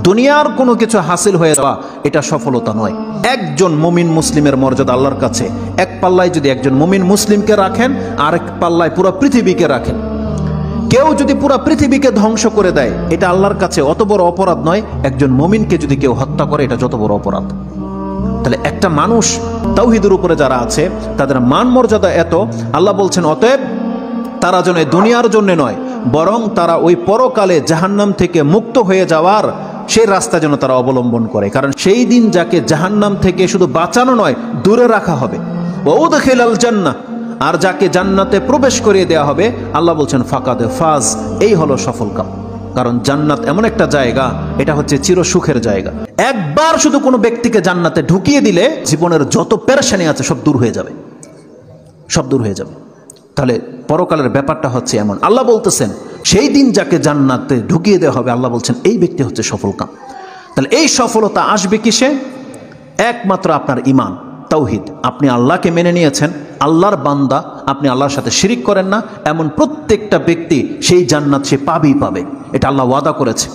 দুনিয়ার কোনো কিছু হাসিল হয়ে যাওয়া এটা সফলতা নয়। একজন মুমিন মুসলিমের মর্যাদা আল্লাহর কাছে, এক পাল্লায় যদি একজন মুমিন মুসলিমকে রাখেন, আরেক পাল্লায় পুরো পৃথিবীকে রাখেন। কেউ যদি পুরো পৃথিবীকে ধ্বংস করে দেয়, এটা আল্লাহর কাছে অত বড় অপরাধ নয়। একজন মুমিনকে যদি কেউ হত্যা করে, এটা যত বড় অপরাধ। তাহলে একটা মানুষ তাওহীদের উপরে যারা আছে, তাদের মান মর্যাদা এত, আল্লাহ বলছেন অতএব তারা যেন দুনিয়ার জন্য নয়, বরং তারা ওই পরকালে জাহান্নাম থেকে মুক্ত হয়ে যাওয়ার সেই রাস্তা যেন তারা অবলম্বন করে। কারণ সেই দিন যাকে জাহান্নাম থেকে শুধু বাঁচানো নয়, দূরে রাখা হবে। ওয়াউদখিলাল জান্নাহ, আর যাকে জান্নাতে প্রবেশ করিয়ে দেওয়া হবে, আল্লাহ বলছেন ফাকাদ ফাজ, এই হলো সফল কাম। কারণ জান্নাত এমন একটা জায়গা, এটা হচ্ছে চির সুখের জায়গা। একবার শুধু কোনো ব্যক্তিকে জান্নাতে ঢুকিয়ে দিলে জীবনের যত পেরেশানি আছে সব দূর হয়ে যাবে, সব দূর হয়ে যাবে। তাহলে পরকালের ব্যাপারটা হচ্ছে এমন। আল্লাহ বলতেছেন সেই দিন যাকে জান্নাতে ঢুকিয়ে দেওয়া হবে, আল্লাহ বলছেন এই ব্যক্তি হচ্ছে সফল কাম। তাহলে এই সফলতা আসবে কিসে? একমাত্র আপনার ঈমান, তাওহীদ। আপনি আল্লাহকে মেনে নিয়েছেন, আল্লাহর বান্দা, আপনি আল্লাহর সাথে শিরিক করেন না, এমন প্রত্যেকটা ব্যক্তি সেই জান্নাত সে পাবেই পাবে। এটা আল্লাহ ওয়াদা করেছে।